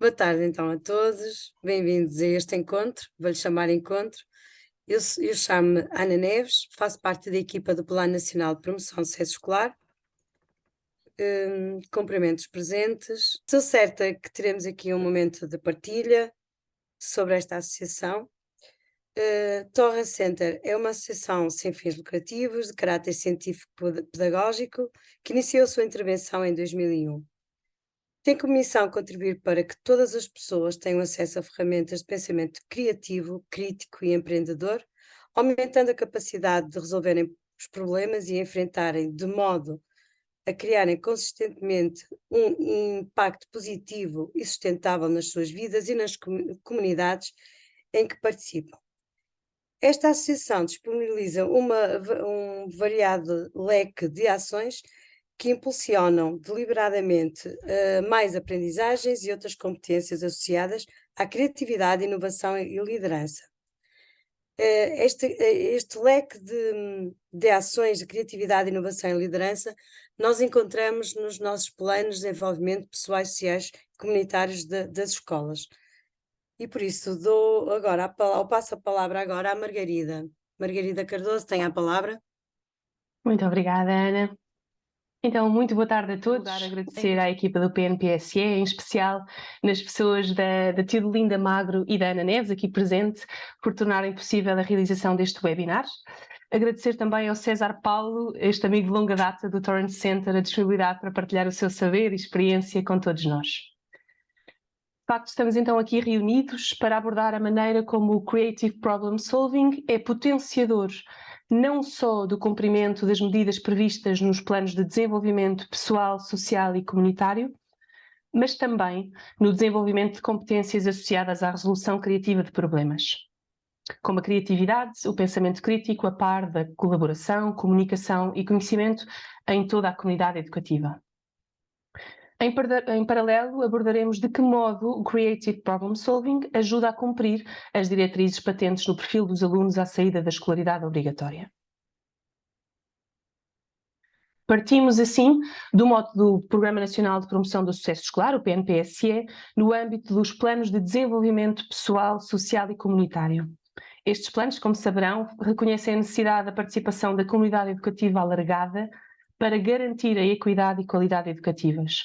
Boa tarde então a todos, bem-vindos a este encontro, vou-lhe chamar encontro. Eu chamo-me Ana Neves, faço parte da equipa do Plano Nacional de Promoção do Sucesso Escolar. Cumprimento os presentes. Estou certa que teremos aqui um momento de partilha sobre esta associação. Torre Center é uma associação sem fins lucrativos, de caráter científico-pedagógico, que iniciou a sua intervenção em 2001. Tem como missão contribuir para que todas as pessoas tenham acesso a ferramentas de pensamento criativo, crítico e empreendedor, aumentando a capacidade de resolverem os problemas e enfrentarem de modo a criarem consistentemente um impacto positivo e sustentável nas suas vidas e nas comunidades em que participam. Esta associação disponibiliza um variado leque de ações que impulsionam deliberadamente mais aprendizagens e outras competências associadas à criatividade, inovação e liderança. Este leque de ações de criatividade, inovação e liderança nós encontramos nos nossos planos de desenvolvimento pessoais, sociais e comunitários das escolas. E por isso dou agora, passo a palavra agora à Margarida. Margarida Cardoso tem a palavra. Muito obrigada, Ana. Então, muito boa tarde a todos. Agradecer à equipa do PNPSE, em especial nas pessoas da Teodelinda Magro e da Ana Neves, aqui presente, por tornarem possível a realização deste webinar. Agradecer também ao César Paulo, este amigo de longa data do Torrent Center, a disponibilidade para partilhar o seu saber e experiência com todos nós. De facto, estamos então aqui reunidos para abordar a maneira como o Creative Problem Solving é potenciador não só do cumprimento das medidas previstas nos planos de desenvolvimento pessoal, social e comunitário, mas também no desenvolvimento de competências associadas à resolução criativa de problemas, como a criatividade, o pensamento crítico, a par da colaboração, comunicação e conhecimento em toda a comunidade educativa. Em paralelo, abordaremos de que modo o Creative Problem Solving ajuda a cumprir as diretrizes patentes no perfil dos alunos à saída da escolaridade obrigatória. Partimos, assim, do modo do Programa Nacional de Promoção do Sucesso Escolar, o PNPSE, no âmbito dos Planos de Desenvolvimento Pessoal, Social e Comunitário. Estes planos, como saberão, reconhecem a necessidade da participação da comunidade educativa alargada para garantir a equidade e qualidade educativas.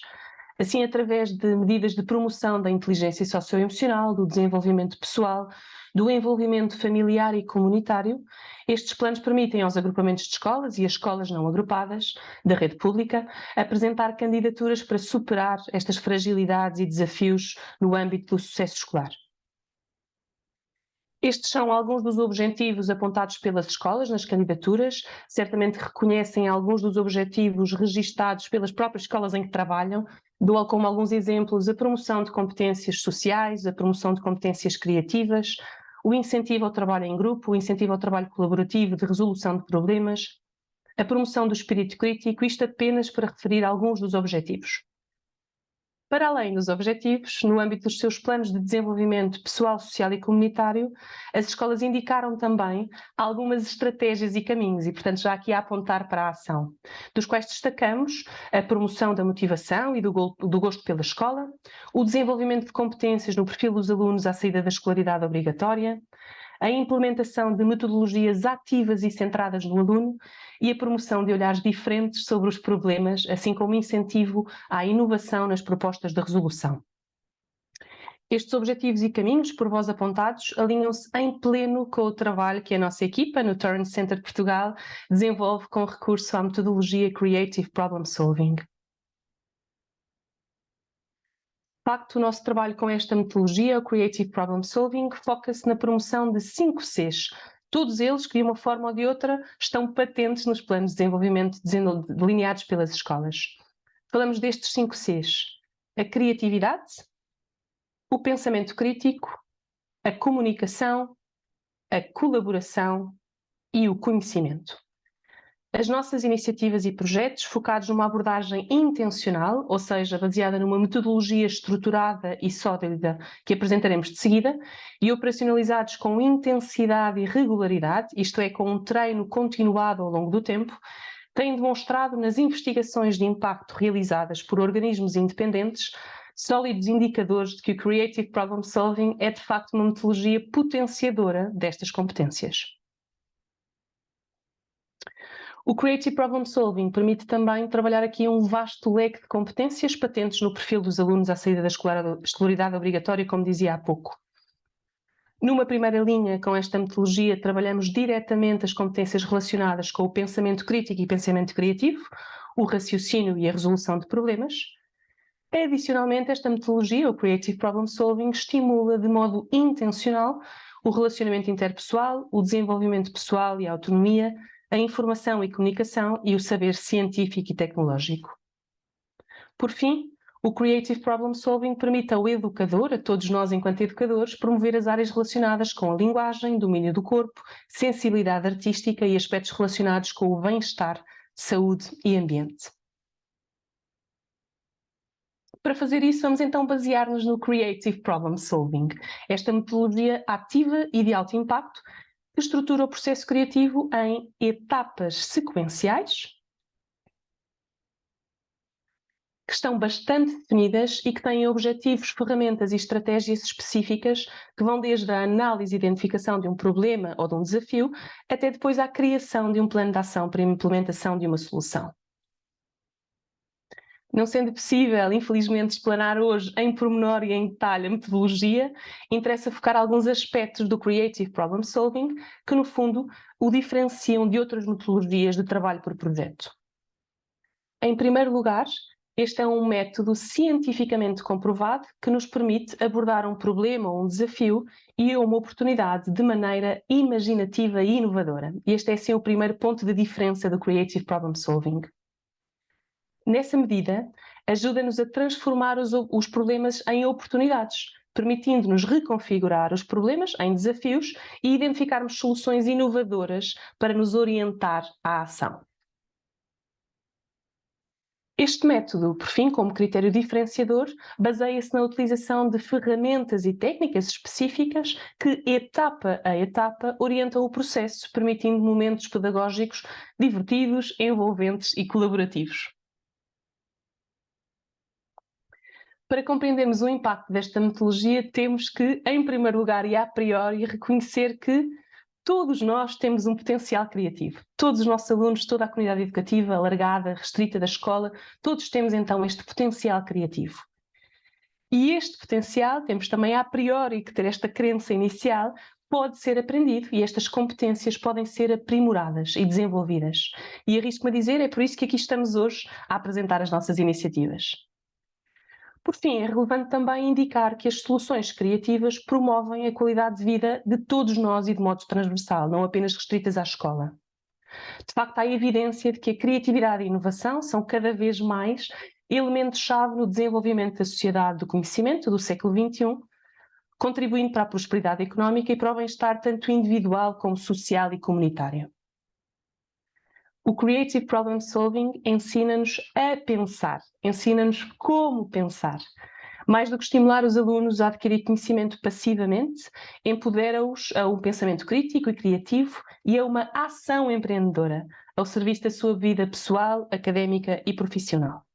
Assim, através de medidas de promoção da inteligência socioemocional, do desenvolvimento pessoal, do envolvimento familiar e comunitário, estes planos permitem aos agrupamentos de escolas e às escolas não agrupadas da rede pública apresentar candidaturas para superar estas fragilidades e desafios no âmbito do sucesso escolar. Estes são alguns dos objetivos apontados pelas escolas nas candidaturas, certamente reconhecem alguns dos objetivos registados pelas próprias escolas em que trabalham. Dou como alguns exemplos a promoção de competências sociais, a promoção de competências criativas, o incentivo ao trabalho em grupo, o incentivo ao trabalho colaborativo de resolução de problemas, a promoção do espírito crítico, isto apenas para referir alguns dos objetivos. Para além dos objetivos, no âmbito dos seus planos de desenvolvimento pessoal, social e comunitário, as escolas indicaram também algumas estratégias e caminhos e, portanto, já aqui a apontar para a ação, dos quais destacamos a promoção da motivação e do gosto pela escola, o desenvolvimento de competências no perfil dos alunos à saída da escolaridade obrigatória, a implementação de metodologias ativas e centradas no aluno e a promoção de olhares diferentes sobre os problemas, assim como incentivo à inovação nas propostas de resolução. Estes objetivos e caminhos, por vós apontados, alinham-se em pleno com o trabalho que a nossa equipa, no Torrent Center de Portugal, desenvolve com recurso à metodologia Creative Problem Solving. De facto, o nosso trabalho com esta metodologia, o Creative Problem Solving, foca-se na promoção de 5 Cs. Todos eles que, de uma forma ou de outra, estão patentes nos planos de desenvolvimento delineados pelas escolas. Falamos destes 5 Cs: a criatividade, o pensamento crítico, a comunicação, a colaboração e o conhecimento. As nossas iniciativas e projetos focados numa abordagem intencional, ou seja, baseada numa metodologia estruturada e sólida que apresentaremos de seguida, e operacionalizados com intensidade e regularidade, isto é, com um treino continuado ao longo do tempo, têm demonstrado nas investigações de impacto realizadas por organismos independentes sólidos indicadores de que o Creative Problem Solving é de facto uma metodologia potenciadora destas competências. O Creative Problem Solving permite também trabalhar aqui um vasto leque de competências patentes no perfil dos alunos à saída da escolaridade obrigatória, como dizia há pouco. Numa primeira linha, com esta metodologia, trabalhamos diretamente as competências relacionadas com o pensamento crítico e pensamento criativo, o raciocínio e a resolução de problemas. Adicionalmente, esta metodologia, o Creative Problem Solving, estimula de modo intencional o relacionamento interpessoal, o desenvolvimento pessoal e a autonomia, a informação e comunicação e o saber científico e tecnológico. Por fim, o Creative Problem Solving permite ao educador, a todos nós enquanto educadores, promover as áreas relacionadas com a linguagem, domínio do corpo, sensibilidade artística e aspectos relacionados com o bem-estar, saúde e ambiente. Para fazer isso, vamos então basear-nos no Creative Problem Solving, esta metodologia ativa e de alto impacto que estrutura o processo criativo em etapas sequenciais, que estão bastante definidas e que têm objetivos, ferramentas e estratégias específicas que vão desde a análise e identificação de um problema ou de um desafio, até depois à criação de um plano de ação para a implementação de uma solução. Não sendo possível, infelizmente, explanar hoje em pormenor e em detalhe a metodologia, interessa focar alguns aspectos do Creative Problem Solving que, no fundo, o diferenciam de outras metodologias de trabalho por projeto. Em primeiro lugar, este é um método cientificamente comprovado que nos permite abordar um problema ou um desafio e uma oportunidade de maneira imaginativa e inovadora. Este é, assim, o primeiro ponto de diferença do Creative Problem Solving. Nessa medida, ajuda-nos a transformar os problemas em oportunidades, permitindo-nos reconfigurar os problemas em desafios e identificarmos soluções inovadoras para nos orientar à ação. Este método, por fim, como critério diferenciador, baseia-se na utilização de ferramentas e técnicas específicas que, etapa a etapa, orientam o processo, permitindo momentos pedagógicos divertidos, envolventes e colaborativos. Para compreendermos o impacto desta metodologia, temos que, em primeiro lugar e a priori, reconhecer que todos nós temos um potencial criativo. Todos os nossos alunos, toda a comunidade educativa, alargada, restrita da escola, todos temos então este potencial criativo. E este potencial, temos também a priori que ter esta crença inicial, pode ser aprendido e estas competências podem ser aprimoradas e desenvolvidas. E arrisco-me a dizer, é por isso que aqui estamos hoje a apresentar as nossas iniciativas. Por fim, é relevante também indicar que as soluções criativas promovem a qualidade de vida de todos nós e de modo transversal, não apenas restritas à escola. De facto, há evidência de que a criatividade e a inovação são cada vez mais elementos-chave no desenvolvimento da sociedade do conhecimento do século XXI, contribuindo para a prosperidade económica e para o bem-estar tanto individual como social e comunitário. O Creative Problem Solving ensina-nos a pensar, ensina-nos como pensar. Mais do que estimular os alunos a adquirir conhecimento passivamente, empodera-os a um pensamento crítico e criativo e a uma ação empreendedora, ao serviço da sua vida pessoal, académica e profissional.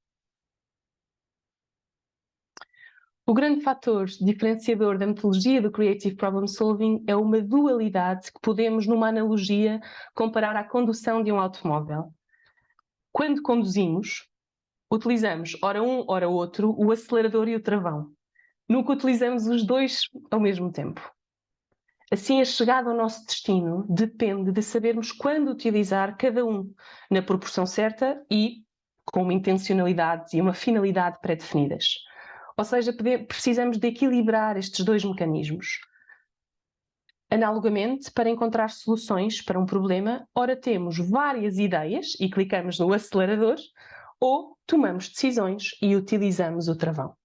O grande fator diferenciador da metodologia do Creative Problem Solving é uma dualidade que podemos, numa analogia, comparar à condução de um automóvel. Quando conduzimos, utilizamos, ora um, ora outro, o acelerador e o travão. Nunca utilizamos os dois ao mesmo tempo. Assim, a chegada ao nosso destino depende de sabermos quando utilizar cada um, na proporção certa e com uma intencionalidade e uma finalidade pré-definidas. Ou seja, precisamos de equilibrar estes dois mecanismos. Analogamente, para encontrar soluções para um problema, ora temos várias ideias e clicamos no acelerador, ou tomamos decisões e utilizamos o travão.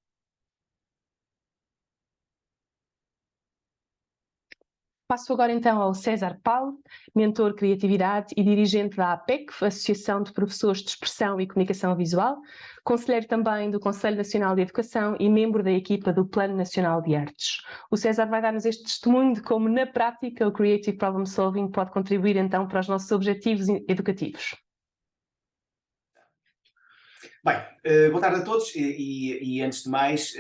Passo agora então ao César Paulo, mentor Criatividade e dirigente da APEC, Associação de Professores de Expressão e Comunicação Visual, conselheiro também do Conselho Nacional de Educação e membro da equipa do Plano Nacional de Artes. O César vai dar-nos este testemunho de como, na prática, o Creative Problem Solving pode contribuir então para os nossos objetivos educativos. Boa tarde a todos e antes de mais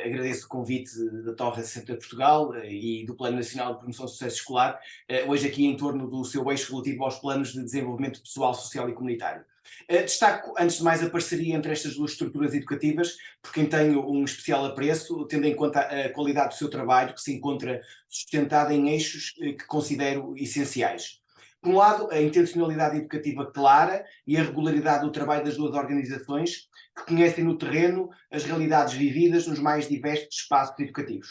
agradeço o convite da Torre Center de Portugal e do Plano Nacional de Promoção do Sucesso Escolar, hoje aqui em torno do seu eixo relativo aos planos de desenvolvimento pessoal, social e comunitário. Destaco, antes de mais, a parceria entre estas duas estruturas educativas, por quem tenho um especial apreço, tendo em conta a qualidade do seu trabalho, que se encontra sustentada em eixos que considero essenciais. Por um lado, a intencionalidade educativa clara e a regularidade do trabalho das duas organizações, que conhecem no terreno as realidades vividas nos mais diversos espaços educativos.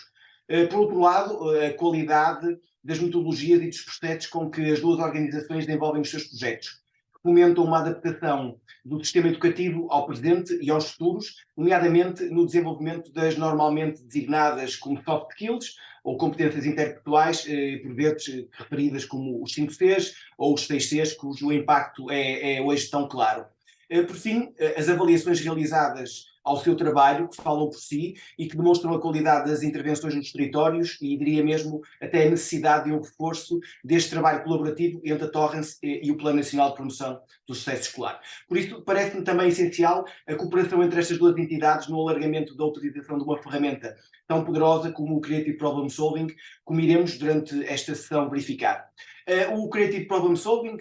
Por outro lado, a qualidade das metodologias e dos processos com que as duas organizações desenvolvem os seus projetos, que fomentam uma adaptação do sistema educativo ao presente e aos futuros, nomeadamente no desenvolvimento das normalmente designadas como soft skills, ou competências interpessoais, por vezes referidas como os 5 Cs ou os 6 Cs, cujo impacto é hoje tão claro. Por fim, as avaliações realizadas ao seu trabalho, que falam por si e que demonstram a qualidade das intervenções nos territórios e, diria mesmo, até a necessidade de um reforço deste trabalho colaborativo entre a Torrance e o Plano Nacional de Promoção do Sucesso Escolar. Por isso, parece-me também essencial a cooperação entre estas duas entidades no alargamento da utilização de uma ferramenta tão poderosa como o Creative Problem Solving, como iremos durante esta sessão verificar. O Creative Problem Solving,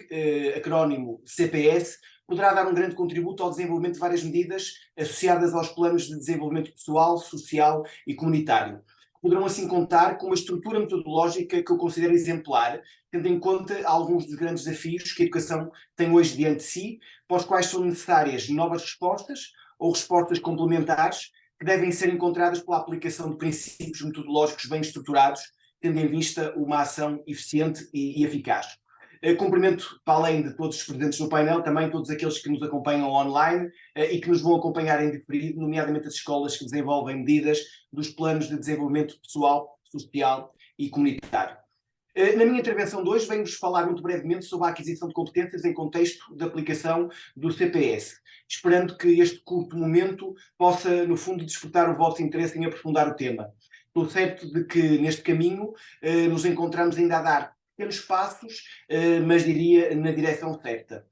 acrónimo CPS, poderá dar um grande contributo ao desenvolvimento de várias medidas associadas aos planos de desenvolvimento pessoal, social e comunitário. Poderão assim contar com uma estrutura metodológica que eu considero exemplar, tendo em conta alguns dos grandes desafios que a educação tem hoje diante de si, para os quais são necessárias novas respostas ou respostas complementares que devem ser encontradas pela aplicação de princípios metodológicos bem estruturados, tendo em vista uma ação eficiente e eficaz. Cumprimento, para além de todos os presentes no painel, também todos aqueles que nos acompanham online e que nos vão acompanhar em diferido, nomeadamente as escolas que desenvolvem medidas dos planos de desenvolvimento pessoal, social e comunitário. Na minha intervenção de hoje venho-vos falar muito brevemente sobre a aquisição de competências em contexto de aplicação do CPS, esperando que este curto momento possa, no fundo, despertar o vosso interesse em aprofundar o tema. Estou certo de que neste caminho nos encontramos ainda a dar pequenos passos, mas diria na direção certa.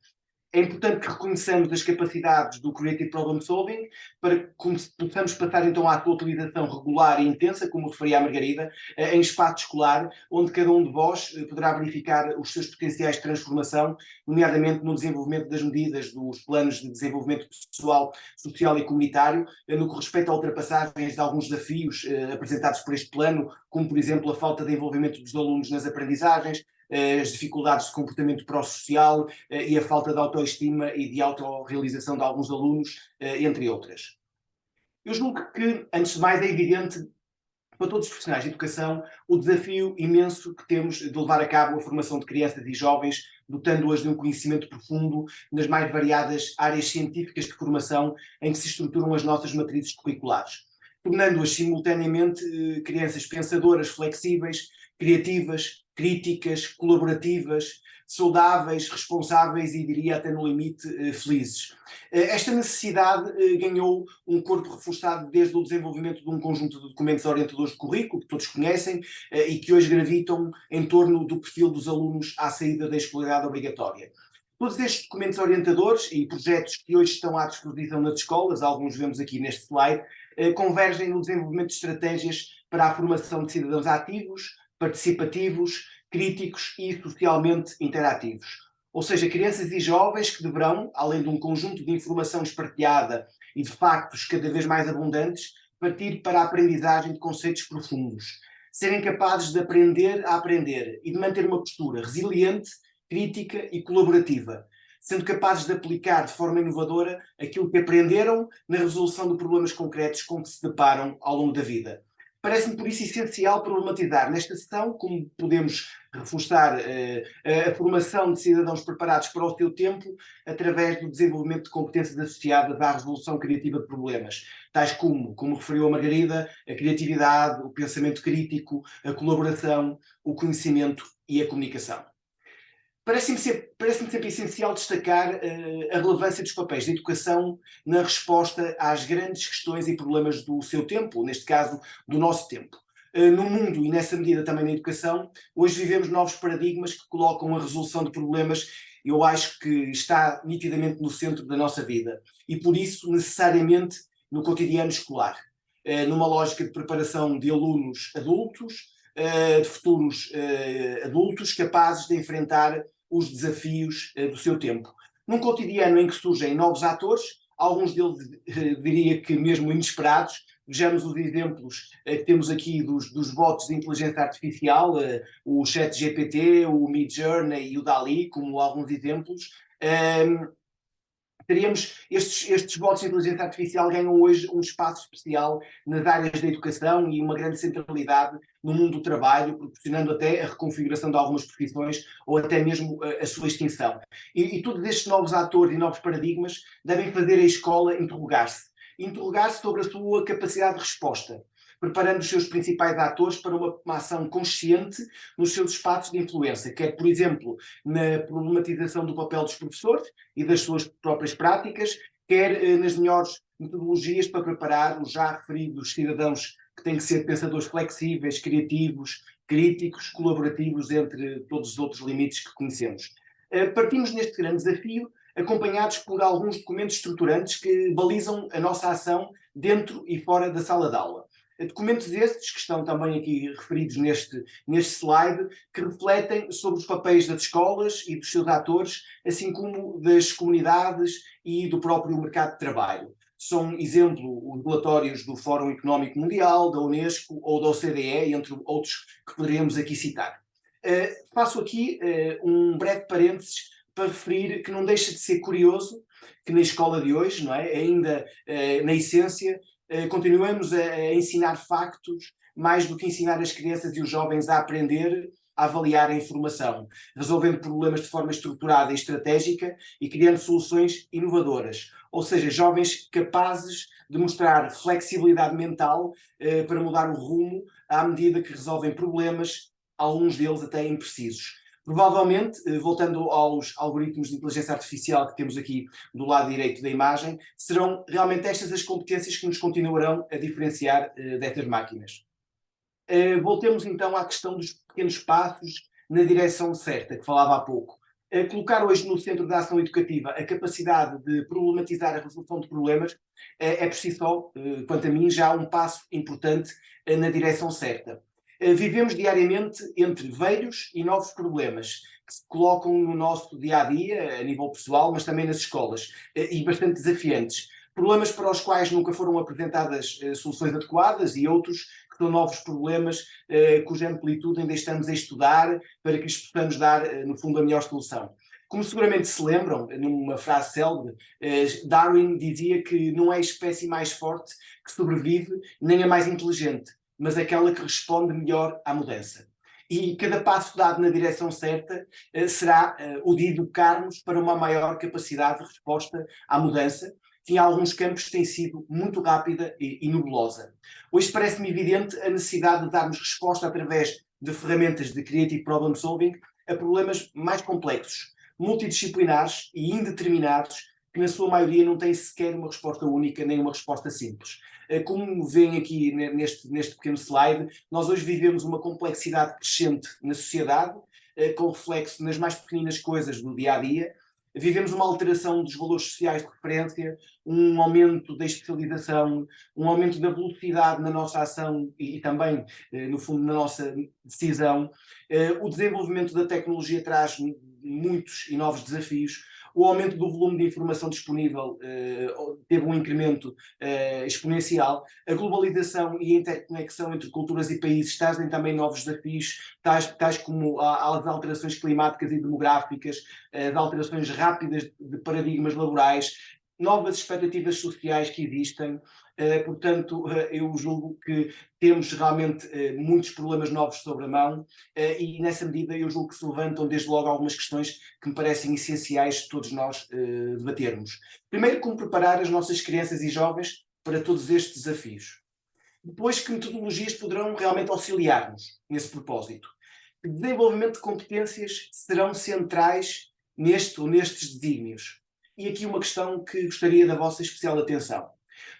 É importante que reconheçamos as capacidades do Creative Problem Solving para que possamos passar então à sua utilização regular e intensa, como referia a Margarida, em espaço escolar, onde cada um de vós poderá verificar os seus potenciais de transformação, nomeadamente no desenvolvimento das medidas dos planos de desenvolvimento pessoal, social e comunitário, no que respeita a ultrapassagens de alguns desafios apresentados por este plano, como por exemplo a falta de envolvimento dos alunos nas aprendizagens, as dificuldades de comportamento pró-social e a falta de autoestima e de autorrealização de alguns alunos, entre outras. Eu julgo que, antes de mais, é evidente para todos os profissionais de educação o desafio imenso que temos de levar a cabo a formação de crianças e jovens, dotando-as de um conhecimento profundo nas mais variadas áreas científicas de formação em que se estruturam as nossas matrizes curriculares, tornando-as simultaneamente crianças pensadoras, flexíveis, criativas, críticas, colaborativas, saudáveis, responsáveis e, diria até no limite, felizes. Esta necessidade ganhou um corpo reforçado desde o desenvolvimento de um conjunto de documentos orientadores de currículo, que todos conhecem, e que hoje gravitam em torno do perfil dos alunos à saída da escolaridade obrigatória. Todos estes documentos orientadores e projetos que hoje estão à disposição nas escolas, alguns vemos aqui neste slide, convergem no desenvolvimento de estratégias para a formação de cidadãos ativos, participativos, críticos e socialmente interativos. Ou seja, crianças e jovens que deverão, além de um conjunto de informação espartilhada e de factos cada vez mais abundantes, partir para a aprendizagem de conceitos profundos. Serem capazes de aprender a aprender e de manter uma postura resiliente, crítica e colaborativa, sendo capazes de aplicar de forma inovadora aquilo que aprenderam na resolução de problemas concretos com que se deparam ao longo da vida. Parece-me, por isso, essencial problematizar nesta sessão como podemos reforçar a formação de cidadãos preparados para o seu tempo através do desenvolvimento de competências associadas à resolução criativa de problemas, tais como referiu a Margarida, a criatividade, o pensamento crítico, a colaboração, o conhecimento e a comunicação. Parece-me sempre essencial destacar a relevância dos papéis da educação na resposta às grandes questões e problemas do seu tempo, neste caso, do nosso tempo. No mundo e nessa medida também na educação, hoje vivemos novos paradigmas que colocam a resolução de problemas, eu acho que está nitidamente no centro da nossa vida e por isso necessariamente no cotidiano escolar, numa lógica de preparação de alunos adultos, de futuros adultos capazes de enfrentar os desafios do seu tempo. Num cotidiano em que surgem novos atores, alguns deles diria que mesmo inesperados. Vejamos os exemplos que temos aqui dos bots de inteligência artificial, o ChatGPT, o Midjourney e o DALL-E, como alguns exemplos. Teríamos estes bots de inteligência artificial ganham hoje um espaço especial nas áreas da educação e uma grande centralidade no mundo do trabalho, proporcionando até a reconfiguração de algumas profissões ou até mesmo a sua extinção. E todos estes novos atores e novos paradigmas devem fazer a escola interrogar-se sobre a sua capacidade de resposta, preparando os seus principais atores para uma ação consciente nos seus espaços de influência, quer, por exemplo, na problematização do papel dos professores e das suas próprias práticas, quer nas melhores metodologias para preparar os já referidos cidadãos que têm que ser pensadores flexíveis, criativos, críticos, colaborativos, entre todos os outros limites que conhecemos. Partimos neste grande desafio acompanhados por alguns documentos estruturantes que balizam a nossa ação dentro e fora da sala de aula. Documentos estes, que estão também aqui referidos neste slide, que refletem sobre os papéis das escolas e dos seus atores, assim como das comunidades e do próprio mercado de trabalho. São, exemplo, os relatórios do Fórum Económico Mundial, da Unesco ou da OCDE, entre outros que poderíamos aqui citar. Faço aqui um breve parênteses para referir que não deixa de ser curioso que na escola de hoje, não é? Ainda na essência, continuamos a ensinar factos mais do que ensinar as crianças e os jovens a aprender, a avaliar a informação, resolvendo problemas de forma estruturada e estratégica e criando soluções inovadoras. Ou seja, jovens capazes de mostrar flexibilidade mental para mudar o rumo à medida que resolvem problemas, alguns deles até imprecisos. Provavelmente, voltando aos algoritmos de inteligência artificial que temos aqui do lado direito da imagem, serão realmente estas as competências que nos continuarão a diferenciar destas máquinas. Voltemos então à questão dos pequenos passos na direção certa, que falava há pouco. Colocar hoje no centro da ação educativa a capacidade de problematizar a resolução de problemas é por si só, quanto a mim, já um passo importante na direção certa. Vivemos diariamente entre velhos e novos problemas que se colocam no nosso dia-a-dia, a nível pessoal, mas também nas escolas, e bastante desafiantes. Problemas para os quais nunca foram apresentadas soluções adequadas e outros que são novos problemas cuja amplitude ainda estamos a estudar para que lhes possamos dar, no fundo, a melhor solução. Como seguramente se lembram, numa frase célebre, Darwin dizia que não é a espécie mais forte que sobrevive, nem a mais inteligente, mas aquela que responde melhor à mudança. E cada passo dado na direção certa será o de educarmos para uma maior capacidade de resposta à mudança, que em alguns campos tem sido muito rápida e nebulosa. Hoje parece-me evidente a necessidade de darmos resposta através de ferramentas de creative problem solving a problemas mais complexos, multidisciplinares e indeterminados, que na sua maioria não têm sequer uma resposta única nem uma resposta simples. Como veem aqui neste pequeno slide, nós hoje vivemos uma complexidade crescente na sociedade, com reflexo nas mais pequeninas coisas do dia-a-dia. Vivemos uma alteração dos valores sociais de referência, um aumento da especialização, um aumento da velocidade na nossa ação e também, no fundo, na nossa decisão. O desenvolvimento da tecnologia traz muitos e novos desafios. O aumento do volume de informação disponível teve um incremento exponencial. A globalização e a interconexão entre culturas e países trazem também novos desafios, tais como as alterações climáticas e demográficas, as alterações rápidas de paradigmas laborais, novas expectativas sociais que existem. Portanto, eu julgo que temos realmente muitos problemas novos sobre a mão e nessa medida eu julgo que se levantam desde logo algumas questões que me parecem essenciais de todos nós debatermos. Primeiro, como preparar as nossas crianças e jovens para todos estes desafios. Depois, que metodologias poderão realmente auxiliar-nos nesse propósito. Que desenvolvimento de competências serão centrais neste ou nestes desígnios. E aqui uma questão que gostaria da vossa especial atenção.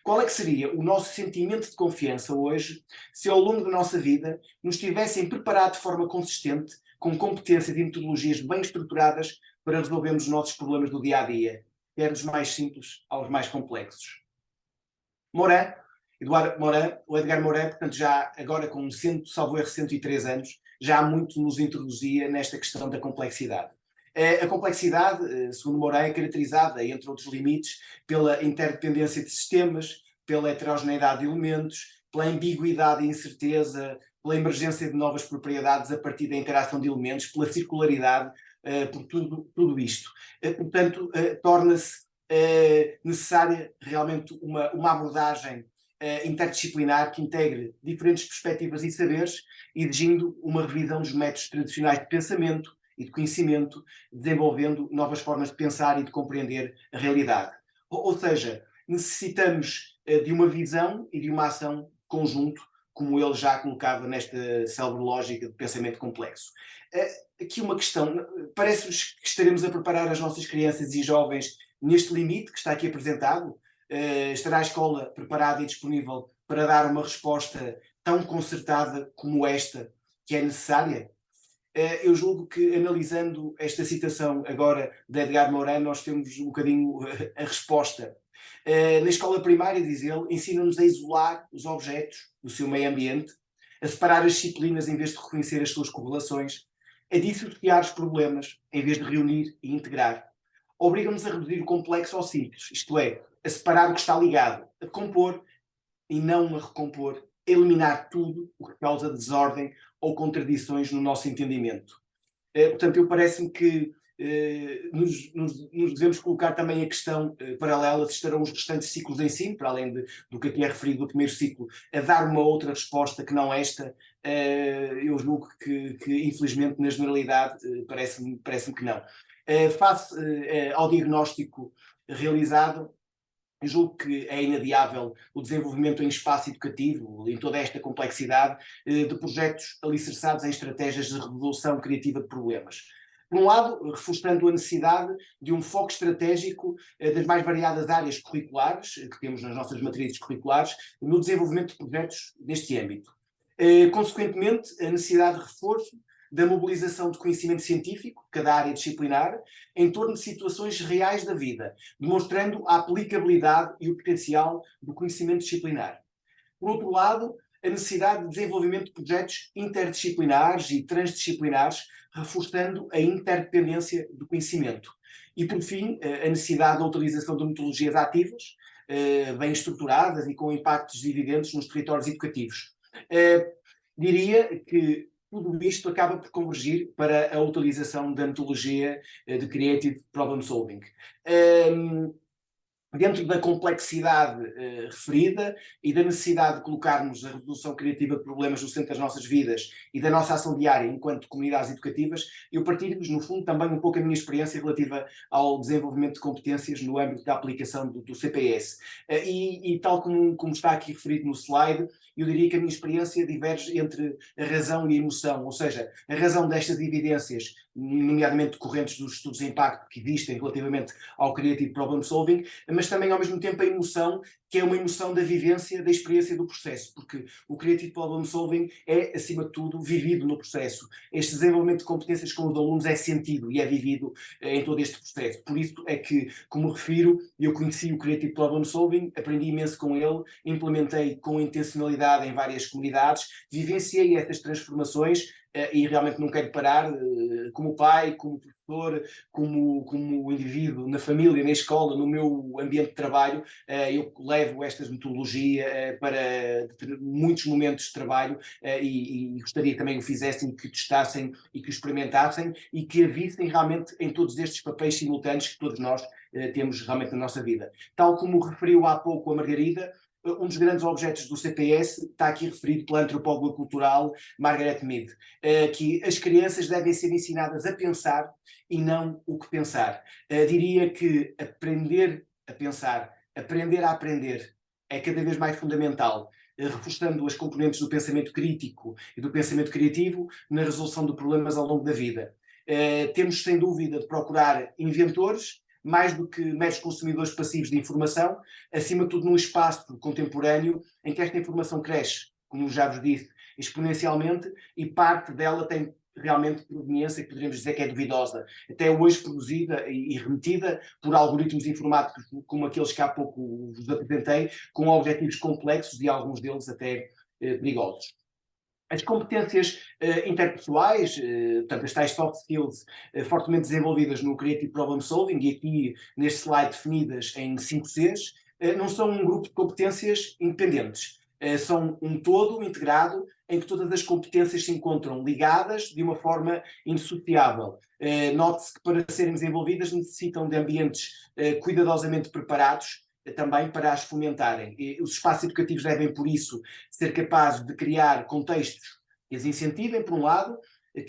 Qual é que seria o nosso sentimento de confiança hoje se ao longo da nossa vida nos tivessem preparado de forma consistente, com competências e metodologias bem estruturadas para resolvermos os nossos problemas do dia-a-dia, quer dos mais simples aos mais complexos? Morin, Eduardo Morin, o Edgar Morin, portanto, já agora com 103 anos, já há muito nos introduzia nesta questão da complexidade. A complexidade, segundo Morin, é caracterizada, entre outros limites, pela interdependência de sistemas, pela heterogeneidade de elementos, pela ambiguidade e incerteza, pela emergência de novas propriedades a partir da interação de elementos, pela circularidade, por tudo isto. Portanto, torna-se necessária realmente uma abordagem interdisciplinar que integre diferentes perspectivas e saberes, exigindo uma revisão dos métodos tradicionais de pensamento e de conhecimento, desenvolvendo novas formas de pensar e de compreender a realidade. Ou seja, necessitamos de uma visão e de uma ação conjunto, como ele já colocava nesta célebre lógica de pensamento complexo. Aqui uma questão, parece-vos que estaremos a preparar as nossas crianças e jovens neste limite que está aqui apresentado? Estará a escola preparada e disponível para dar uma resposta tão concertada como esta, que é necessária? Eu julgo que, analisando esta citação agora de Edgar Morin, nós temos um bocadinho a resposta. Na escola primária, diz ele, ensina-nos a isolar os objetos do seu meio ambiente, a separar as disciplinas em vez de reconhecer as suas correlações, a dissociar os problemas em vez de reunir e integrar. Obriga-nos a reduzir o complexo ao simples, isto é, a separar o que está ligado, a compor e não a recompor, a eliminar tudo o que causa desordem ou contradições no nosso entendimento. Portanto, eu parece-me que nos devemos colocar também a questão paralela se estarão os restantes ciclos de ensino, para além do que aqui é referido do primeiro ciclo, a dar uma outra resposta que não esta. Eu julgo que infelizmente, na generalidade, parece-me que não. Face ao diagnóstico realizado, eu julgo que é inadiável o desenvolvimento em espaço educativo, em toda esta complexidade, de projetos alicerçados em estratégias de resolução criativa de problemas. Por um lado, reforçando a necessidade de um foco estratégico das mais variadas áreas curriculares que temos nas nossas matrizes curriculares no desenvolvimento de projetos neste âmbito. Consequentemente, a necessidade de reforço da mobilização de conhecimento científico, cada área disciplinar, em torno de situações reais da vida, demonstrando a aplicabilidade e o potencial do conhecimento disciplinar. Por outro lado, a necessidade de desenvolvimento de projetos interdisciplinares e transdisciplinares, reforçando a interdependência do conhecimento. E, por fim, a necessidade da utilização de metodologias ativas, bem estruturadas e com impactos evidentes nos territórios educativos. Diria que tudo isto acaba por convergir para a utilização da metodologia de Creative Problem Solving. Dentro da complexidade referida e da necessidade de colocarmos a resolução criativa de problemas no centro das nossas vidas e da nossa ação diária enquanto comunidades educativas, eu partilho-vos, no fundo, também um pouco a minha experiência relativa ao desenvolvimento de competências no âmbito da aplicação do CPS. E tal como está aqui referido no slide, eu diria que a minha experiência diverge entre a razão e a emoção, ou seja, a razão destas evidências, nomeadamente decorrentes dos estudos de impacto que existem relativamente ao Creative Problem Solving, mas também ao mesmo tempo a emoção, que é uma emoção da vivência, da experiência do processo, porque o Creative Problem Solving é, acima de tudo, vivido no processo. Este desenvolvimento de competências com os alunos é sentido e é vivido em todo este processo. Por isso é que, como refiro, eu conheci o Creative Problem Solving, aprendi imenso com ele, implementei com intencionalidade em várias comunidades, vivenciei estas transformações e realmente não quero parar, como pai, como professor, como indivíduo, na família, na escola, no meu ambiente de trabalho, eu levo estas metodologias para muitos momentos de trabalho e gostaria também que o fizessem, que testassem e que o experimentassem e que a vissem realmente em todos estes papéis simultâneos que todos nós temos realmente na nossa vida. Tal como referiu há pouco a Margarida, um dos grandes objetos do CPS está aqui referido pela antropóloga cultural Margaret Mead, que as crianças devem ser ensinadas a pensar e não o que pensar. Diria que aprender a pensar, aprender a aprender é cada vez mais fundamental, reforçando as componentes do pensamento crítico e do pensamento criativo na resolução de problemas ao longo da vida. Temos, sem dúvida, de procurar inventores, mais do que meros consumidores passivos de informação, acima de tudo num espaço contemporâneo em que esta informação cresce, como já vos disse, exponencialmente, e parte dela tem realmente proveniência que poderíamos dizer que é duvidosa, até hoje produzida e remetida por algoritmos informáticos como aqueles que há pouco vos apresentei, com objetivos complexos e alguns deles até perigosos. As competências interpessoais, portanto, as tais soft skills fortemente desenvolvidas no Creative Problem Solving, e aqui neste slide definidas em 5 Cs, não são um grupo de competências independentes. São um todo integrado em que todas as competências se encontram ligadas de uma forma indissociável. Note-se que para serem desenvolvidas necessitam de ambientes cuidadosamente preparados também para as fomentarem. E os espaços educativos devem, por isso, ser capazes de criar contextos que as incentivem, por um lado,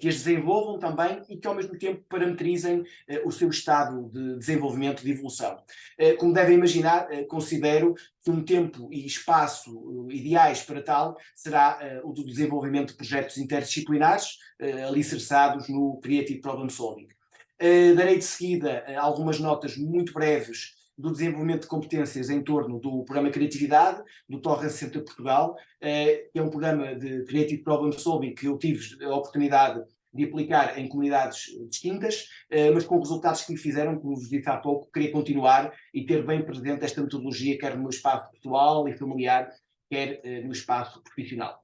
que as desenvolvam também e que, ao mesmo tempo, parametrizem o seu estado de desenvolvimento, de evolução. Como devem imaginar, considero que um tempo e espaço ideais para tal será o do desenvolvimento de projetos interdisciplinares alicerçados no Creative Problem Solving. Darei de seguida algumas notas muito breves do desenvolvimento de competências em torno do programa Criatividade, do Torrance Center Portugal, que é um programa de Creative Problem Solving que eu tive a oportunidade de aplicar em comunidades distintas, mas com resultados que me fizeram, como vos disse há pouco, querer continuar e ter bem presente esta metodologia, quer no meu espaço pessoal e familiar, quer no espaço profissional.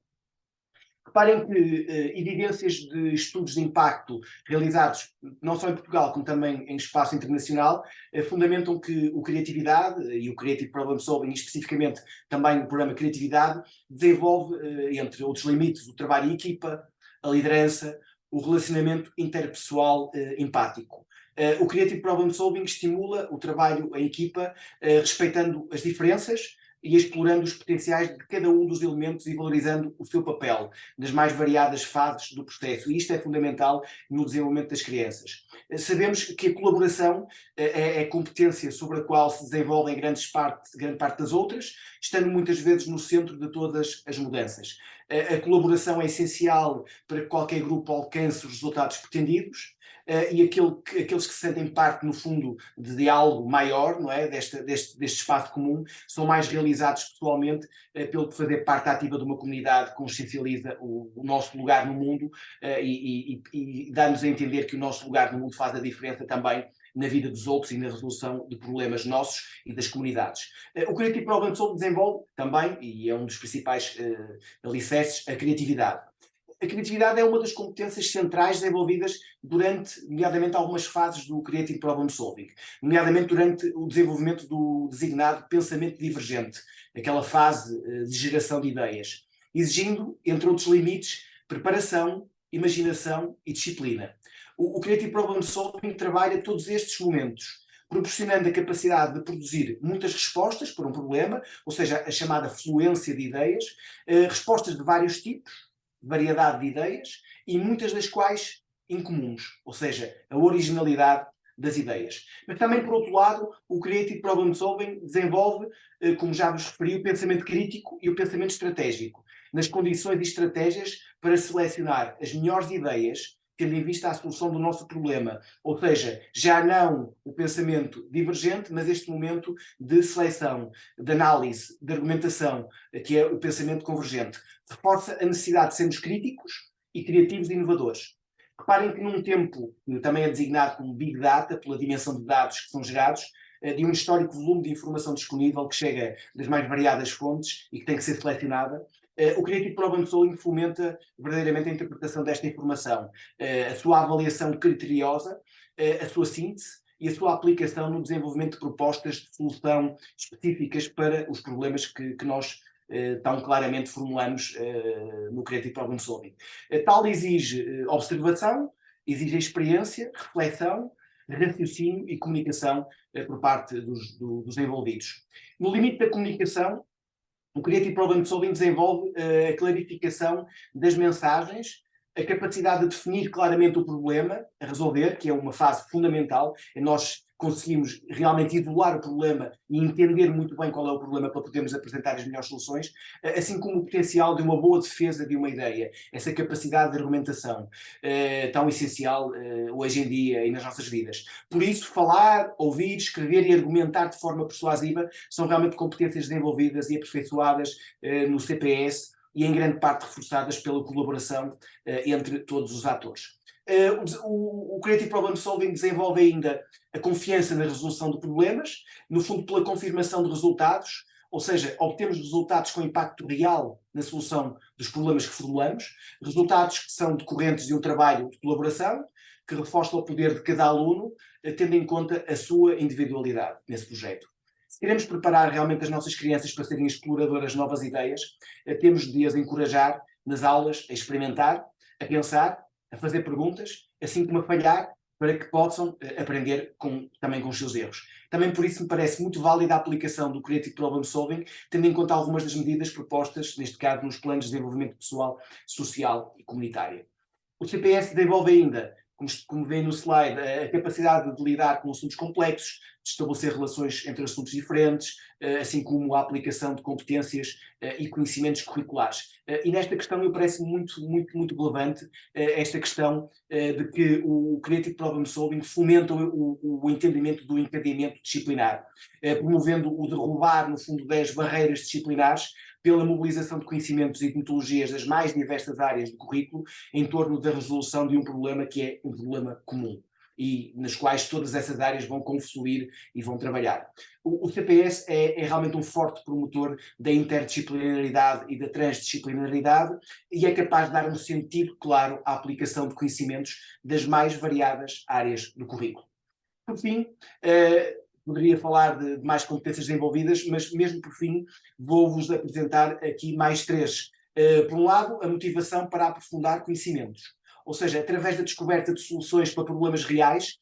Reparem que evidências de estudos de impacto realizados não só em Portugal, como também em espaço internacional, fundamentam que o Criatividade e o Creative Problem Solving, e especificamente também o programa Criatividade, desenvolve, entre outros limites, o trabalho em equipa, a liderança, o relacionamento interpessoal empático. O Creative Problem Solving estimula o trabalho em equipa, respeitando as diferenças e explorando os potenciais de cada um dos elementos e valorizando o seu papel nas mais variadas fases do processo. E isto é fundamental no desenvolvimento das crianças. Sabemos que a colaboração é a competência sobre a qual se desenvolvem grande parte das outras, estando muitas vezes no centro de todas as mudanças. A colaboração é essencial para que qualquer grupo alcance os resultados pretendidos. E aqueles que se sentem parte, no fundo, de algo maior, não é? deste espaço comum, são mais realizados pessoalmente pelo que fazer parte ativa de uma comunidade consciencializa o nosso lugar no mundo e dá-nos a entender que o nosso lugar no mundo faz a diferença também na vida dos outros e na resolução de problemas nossos e das comunidades. O Creative Problem Solving desenvolve também, e é um dos principais alicerces, a criatividade. A criatividade é uma das competências centrais desenvolvidas durante, nomeadamente, algumas fases do Creative Problem Solving, nomeadamente durante o desenvolvimento do designado pensamento divergente, aquela fase de geração de ideias, exigindo, entre outros limites, preparação, imaginação e disciplina. O Creative Problem Solving trabalha todos estes momentos, proporcionando a capacidade de produzir muitas respostas para um problema, ou seja, a chamada fluência de ideias, respostas de vários tipos, variedade de ideias, e muitas das quais incomuns, ou seja, a originalidade das ideias. Mas também, por outro lado, o Creative Problem Solving desenvolve, como já vos referi, o pensamento crítico e o pensamento estratégico, nas condições e estratégias para selecionar as melhores ideias, tendo em vista a solução do nosso problema. Ou seja, já não o pensamento divergente, mas este momento de seleção, de análise, de argumentação, que é o pensamento convergente. Reforça a necessidade de sermos críticos e criativos e inovadores. Reparem que num tempo que também é designado como Big Data, pela dimensão de dados que são gerados, de um histórico volume de informação disponível que chega das mais variadas fontes e que tem que ser selecionada, o Creative Problem Solving fomenta verdadeiramente a interpretação desta informação, a sua avaliação criteriosa, a sua síntese e a sua aplicação no desenvolvimento de propostas de solução específicas para os problemas que nós tão claramente formulamos no Creative Problem Solving. Tal exige observação, exige experiência, reflexão, raciocínio e comunicação por parte dos envolvidos. No limite da comunicação, o Creative Problem Solving desenvolve a clarificação das mensagens, a capacidade de definir claramente o problema a resolver, que é uma fase fundamental, é nós conseguimos realmente isolar o problema e entender muito bem qual é o problema para podermos apresentar as melhores soluções, assim como o potencial de uma boa defesa de uma ideia, essa capacidade de argumentação tão essencial hoje em dia e nas nossas vidas. Por isso, falar, ouvir, escrever e argumentar de forma persuasiva são realmente competências desenvolvidas e aperfeiçoadas no CPS e em grande parte reforçadas pela colaboração entre todos os atores. O Creative Problem Solving desenvolve ainda a confiança na resolução de problemas, no fundo pela confirmação de resultados, ou seja, obtemos resultados com impacto real na solução dos problemas que formulamos, resultados que são decorrentes de um trabalho de colaboração, que reforça o poder de cada aluno, tendo em conta a sua individualidade nesse projeto. Se queremos preparar realmente as nossas crianças para serem exploradoras de novas ideias, temos de as encorajar nas aulas a experimentar, a pensar, a fazer perguntas, assim como a falhar, para que possam aprender também com os seus erros. Também por isso me parece muito válida a aplicação do Creative Problem Solving, tendo em conta algumas das medidas propostas, neste caso nos planos de desenvolvimento pessoal, social e comunitário. O CPS desenvolve ainda, como vê no slide, a capacidade de lidar com assuntos complexos, de estabelecer relações entre assuntos diferentes, assim como a aplicação de competências e conhecimentos curriculares. E nesta questão me parece muito relevante esta questão de que o Creative Problem Solving fomenta o entendimento do encadeamento disciplinar, promovendo o derrubar, no fundo, das barreiras disciplinares pela mobilização de conhecimentos e de metodologias das mais diversas áreas do currículo em torno da resolução de um problema que é um problema comum e nas quais todas essas áreas vão confluir e vão trabalhar. O CPS é realmente um forte promotor da interdisciplinaridade e da transdisciplinaridade e é capaz de dar um sentido claro à aplicação de conhecimentos das mais variadas áreas do currículo. Por fim, poderia falar de mais competências desenvolvidas, mas mesmo por fim vou-vos apresentar aqui mais três. Por um lado, a motivação para aprofundar conhecimentos. Ou seja, através da descoberta de soluções para problemas reais,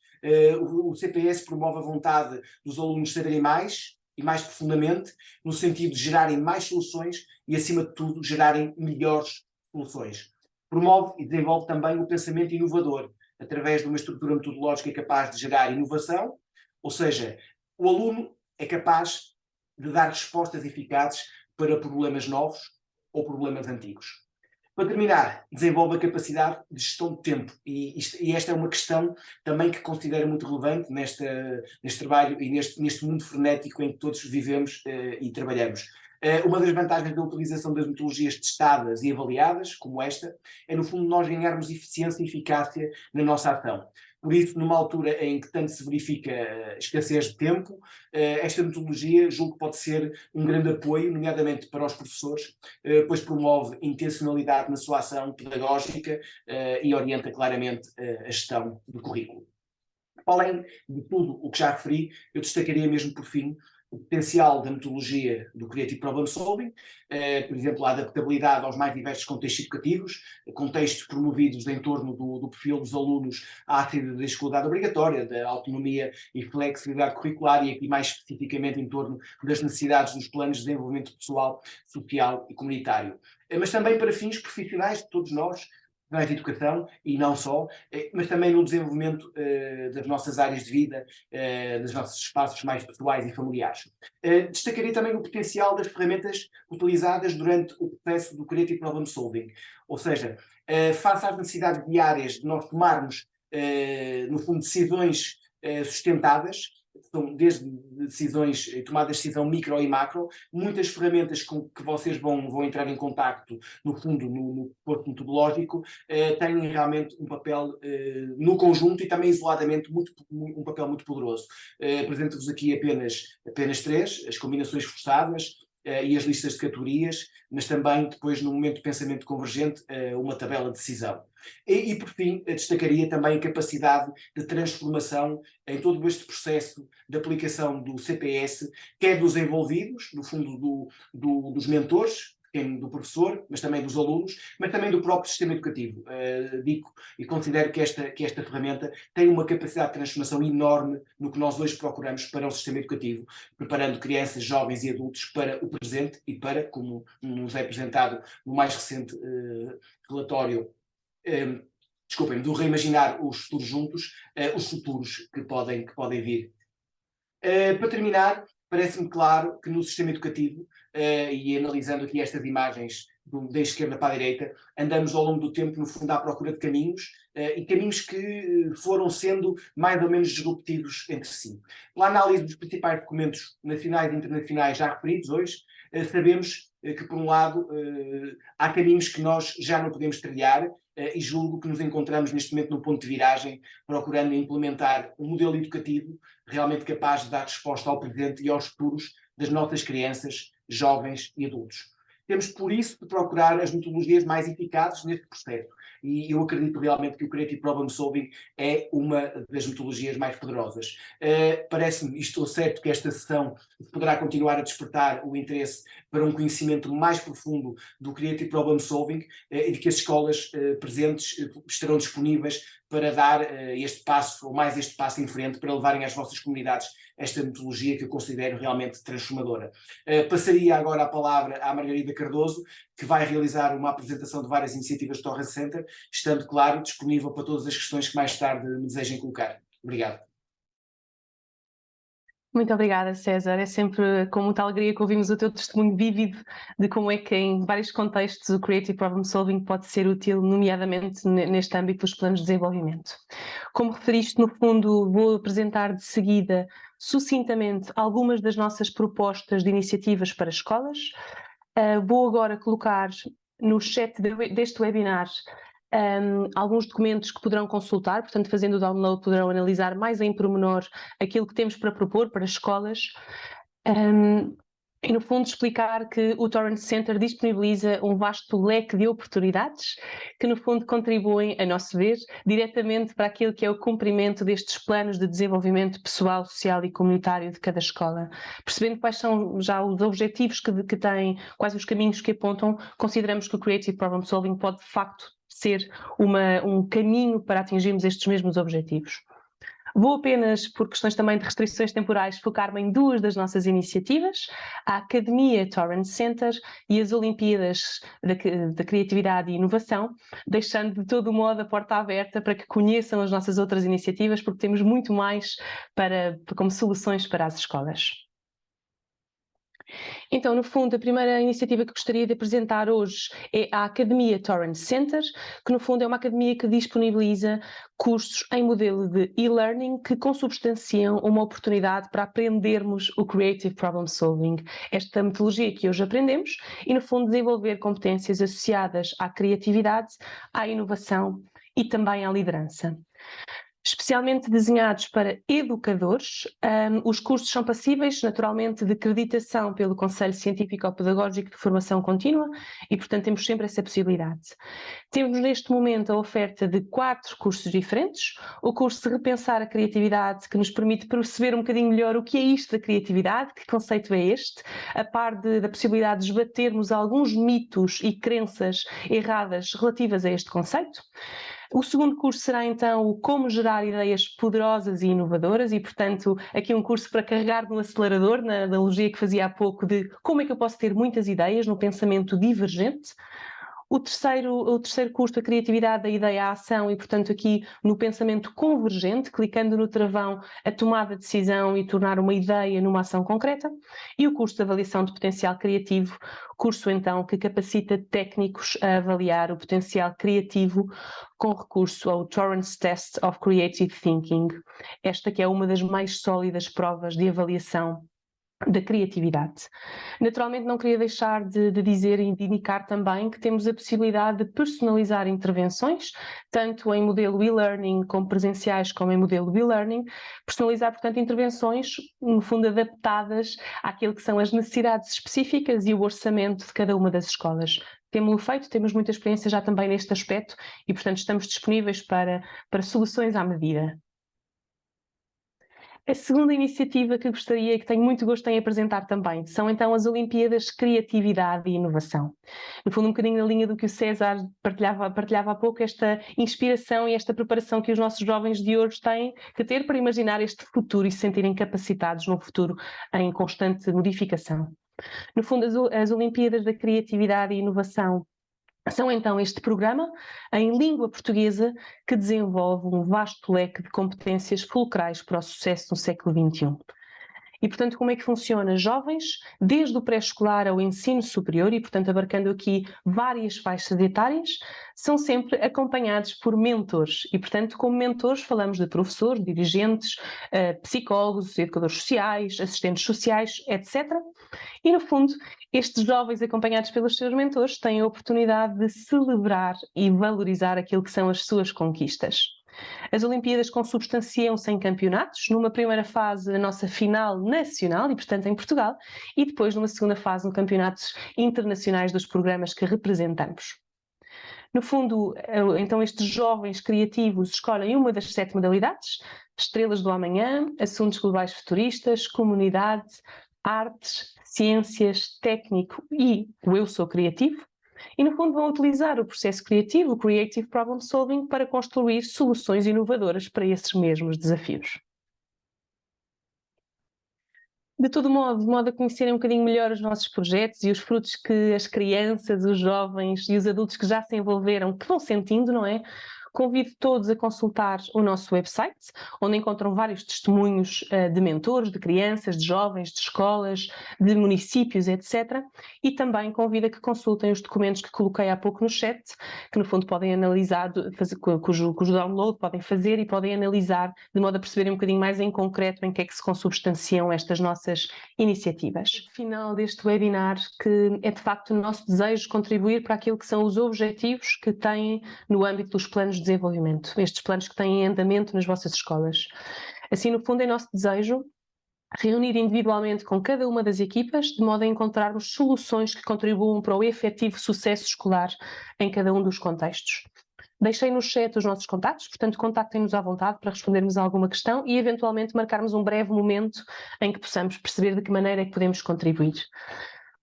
o CPS promove a vontade dos alunos saberem mais e mais profundamente, no sentido de gerarem mais soluções e, acima de tudo, gerarem melhores soluções. Promove e desenvolve também o pensamento inovador, através de uma estrutura metodológica capaz de gerar inovação, ou seja, o aluno é capaz de dar respostas eficazes para problemas novos ou problemas antigos. Para terminar, desenvolve a capacidade de gestão de tempo e esta é uma questão também que considero muito relevante neste trabalho e neste mundo frenético em que todos vivemos e trabalhamos. Uma das vantagens da utilização das metodologias testadas e avaliadas, como esta, é no fundo nós ganharmos eficiência e eficácia na nossa ação. Por isso, numa altura em que tanto se verifica escassez de tempo, esta metodologia julgo que pode ser um grande apoio, nomeadamente para os professores, pois promove intencionalidade na sua ação pedagógica e orienta claramente a gestão do currículo. Além de tudo o que já referi, eu destacaria mesmo por fim o potencial da metodologia do Creative Problem Solving, por exemplo, a adaptabilidade aos mais diversos contextos educativos, contextos promovidos em torno do perfil dos alunos à atividade da escolaridade obrigatória, da autonomia e flexibilidade curricular e aqui mais especificamente em torno das necessidades dos planos de desenvolvimento pessoal, social e comunitário. Mas também para fins profissionais de todos nós, de educação e não só, mas também no desenvolvimento das nossas áreas de vida, dos nossos espaços mais pessoais e familiares. Destacaria também o potencial das ferramentas utilizadas durante o processo do Creative Problem Solving, ou seja, face às necessidades diárias de nós tomarmos, no fundo, decisões sustentadas, são desde decisões, tomadas de decisão micro e macro, muitas ferramentas com que vocês vão entrar em contacto, no fundo, no corpo metodológico, têm realmente um papel no conjunto e também isoladamente um papel muito poderoso. Apresento-vos aqui apenas três, as combinações forçadas e as listas de categorias, mas também depois no momento de pensamento convergente uma tabela de decisão. E por fim, destacaria também a capacidade de transformação em todo este processo de aplicação do CPS, quer dos envolvidos, no fundo dos mentores, do professor, mas também dos alunos, mas também do próprio sistema educativo. Digo e considero que esta ferramenta tem uma capacidade de transformação enorme no que nós hoje procuramos para o sistema educativo, preparando crianças, jovens e adultos para o presente e para, como nos é apresentado no mais recente relatório, do Reimaginar os Futuros Juntos, os futuros que podem vir Para terminar, parece-me claro que no sistema educativo, e analisando aqui estas imagens da esquerda para a direita, andamos ao longo do tempo, no fundo, à procura de caminhos, e caminhos que foram sendo mais ou menos disruptivos entre si. Pela análise dos principais documentos nacionais e internacionais já referidos hoje, sabemos que, por um lado, há caminhos que nós já não podemos trilhar, e julgo que nos encontramos neste momento no ponto de viragem, procurando implementar um modelo educativo realmente capaz de dar resposta ao presente e aos futuros das nossas crianças, jovens e adultos. Temos, por isso, de procurar as metodologias mais eficazes neste processo. E eu acredito realmente que o Creative Problem Solving é uma das metodologias mais poderosas. Parece-me, e estou certo, que esta sessão poderá continuar a despertar o interesse para um conhecimento mais profundo do Creative Problem Solving, e de que as escolas presentes estarão disponíveis para dar este passo, ou mais este passo em frente, para levarem às vossas comunidades esta metodologia que eu considero realmente transformadora. Passaria agora a palavra à Margarida Cardoso, que vai realizar uma apresentação de várias iniciativas do Torrance Center, estando, claro, disponível para todas as questões que mais tarde me desejem colocar. Obrigado. Muito obrigada, César. É sempre com muita alegria que ouvimos o teu testemunho vívido de como é que em vários contextos o Creative Problem Solving pode ser útil, nomeadamente neste âmbito dos planos de desenvolvimento. Como referiste, no fundo, vou apresentar de seguida, sucintamente, algumas das nossas propostas de iniciativas para escolas. Vou agora colocar no chat deste webinar alguns documentos que poderão consultar, portanto, fazendo o download, poderão analisar mais em pormenor aquilo que temos para propor para escolas. E, no fundo, explicar que o Torrance Center disponibiliza um vasto leque de oportunidades que, no fundo, contribuem, a nosso ver, diretamente para aquilo que é o cumprimento destes planos de desenvolvimento pessoal, social e comunitário de cada escola. Percebendo quais são já os objetivos que têm, quais os caminhos que apontam, consideramos que o Creative Problem Solving pode, de facto, ser um caminho para atingirmos estes mesmos objetivos. Vou apenas, por questões também de restrições temporais, focar-me em duas das nossas iniciativas, a Academia Torrance Center e as Olimpíadas da Criatividade e Inovação, deixando de todo modo a porta aberta para que conheçam as nossas outras iniciativas, porque temos muito mais como soluções para as escolas. Então, no fundo, a primeira iniciativa que gostaria de apresentar hoje é a Academia Torrance Center, que no fundo é uma academia que disponibiliza cursos em modelo de e-learning que consubstanciam uma oportunidade para aprendermos o Creative Problem Solving, esta metodologia que hoje aprendemos, e no fundo desenvolver competências associadas à criatividade, à inovação e também à liderança. Especialmente desenhados para educadores, os cursos são passíveis, naturalmente, de acreditação pelo Conselho Científico-Pedagógico de Formação Contínua e, portanto, temos sempre essa possibilidade. Temos neste momento a oferta de 4 cursos diferentes, o curso de Repensar a Criatividade, que nos permite perceber um bocadinho melhor o que é isto da criatividade, que conceito é este, a par da possibilidade de esbatermos alguns mitos e crenças erradas relativas a este conceito. O segundo curso será então o Como Gerar Ideias Poderosas e Inovadoras e, portanto, aqui um curso para carregar no acelerador, na analogia que fazia há pouco de como é que eu posso ter muitas ideias no pensamento divergente. O terceiro curso, a criatividade da ideia à ação e, portanto, aqui no pensamento convergente, clicando no travão, a tomada de decisão e tornar uma ideia numa ação concreta. E o curso de avaliação de potencial criativo, curso então que capacita técnicos a avaliar o potencial criativo com recurso ao Torrance Test of Creative Thinking. Esta que é uma das mais sólidas provas de avaliação da criatividade. Naturalmente não queria deixar de dizer e de indicar também que temos a possibilidade de personalizar intervenções, tanto em modelo e-learning como presenciais como em modelo e-learning, personalizar, portanto, intervenções, no fundo, adaptadas àquilo que são as necessidades específicas e o orçamento de cada uma das escolas. Temos-lo feito, temos muita experiência já também neste aspecto e, portanto, estamos disponíveis para soluções à medida. A segunda iniciativa que gostaria e que tenho muito gosto em apresentar também são então as Olimpíadas Criatividade e Inovação. No fundo, um bocadinho na linha do que o César partilhava há pouco, esta inspiração e esta preparação que os nossos jovens de hoje têm que ter para imaginar este futuro e se sentirem capacitados num futuro em constante modificação. No fundo, as Olimpíadas da Criatividade e Inovação são então este programa em língua portuguesa que desenvolve um vasto leque de competências fulcrais para o sucesso no século XXI. E, portanto, como é que funciona? Jovens, desde o pré-escolar ao ensino superior, e, portanto, abarcando aqui várias faixas etárias, são sempre acompanhados por mentores. E, portanto, como mentores falamos de professores, dirigentes, psicólogos, educadores sociais, assistentes sociais, etc. E, no fundo, estes jovens acompanhados pelos seus mentores têm a oportunidade de celebrar e valorizar aquilo que são as suas conquistas. As Olimpíadas consubstanciam-se em campeonatos, numa primeira fase a nossa final nacional, e portanto em Portugal, e depois numa segunda fase no campeonatos internacionais dos programas que representamos. No fundo, então estes jovens criativos escolhem uma das 7 modalidades: estrelas do amanhã, assuntos globais futuristas, comunidade, artes, ciências, técnico e o eu sou criativo. E, no fundo, vão utilizar o processo criativo, o Creative Problem Solving, para construir soluções inovadoras para esses mesmos desafios. De todo modo, de modo a conhecerem um bocadinho melhor os nossos projetos e os frutos que as crianças, os jovens e os adultos que já se envolveram, que vão sentindo, não é? Convido todos a consultar o nosso website, onde encontram vários testemunhos de mentores, de crianças, de jovens, de escolas, de municípios, etc. E também convido a que consultem os documentos que coloquei há pouco no chat, que no fundo podem analisar, cujo download podem fazer e podem analisar, de modo a perceberem um bocadinho mais em concreto em que é que se consubstanciam estas nossas iniciativas. No final deste webinar, que é de facto o nosso desejo contribuir para aquilo que são os objetivos que têm no âmbito dos planos de desenvolvimento, estes planos que têm em andamento nas vossas escolas. Assim, no fundo, é nosso desejo reunir individualmente com cada uma das equipas, de modo a encontrarmos soluções que contribuam para o efetivo sucesso escolar em cada um dos contextos. Deixei no chat os nossos contactos, portanto contactem-nos à vontade para respondermos a alguma questão e eventualmente marcarmos um breve momento em que possamos perceber de que maneira é que podemos contribuir.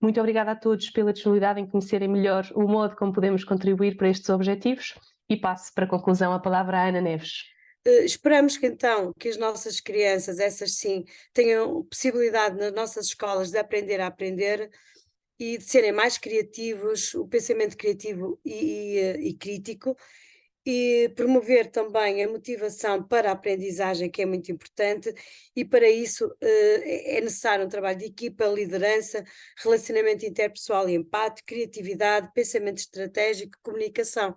Muito obrigada a todos pela disponibilidade em conhecerem melhor o modo como podemos contribuir para estes objetivos e passo para a conclusão a palavra à Ana Neves. Esperamos que então que as nossas crianças, essas sim, tenham possibilidade nas nossas escolas de aprender a aprender e de serem mais criativos, o pensamento criativo e crítico, e promover também a motivação para a aprendizagem, que é muito importante, e para isso é necessário um trabalho de equipa, liderança, relacionamento interpessoal e empate, criatividade, pensamento estratégico, comunicação.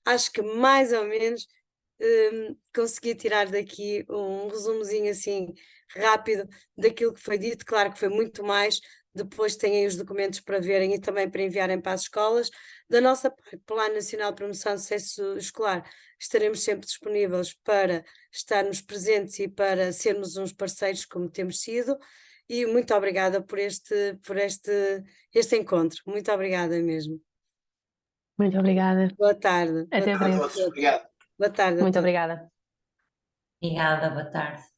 Acho que mais ou menos consegui tirar daqui um resumozinho assim rápido daquilo que foi dito. Claro que foi muito mais. Depois têm aí os documentos para verem e também para enviarem para as escolas. Da nossa parte, Plano Nacional de Promoção de Sucesso Escolar, estaremos sempre disponíveis para estarmos presentes e para sermos uns parceiros como temos sido. E muito obrigada por este encontro. Muito obrigada mesmo. Muito obrigada. Boa tarde. Até breve. Obrigado. Boa tarde a Muito todos. obrigada. Obrigada, boa tarde.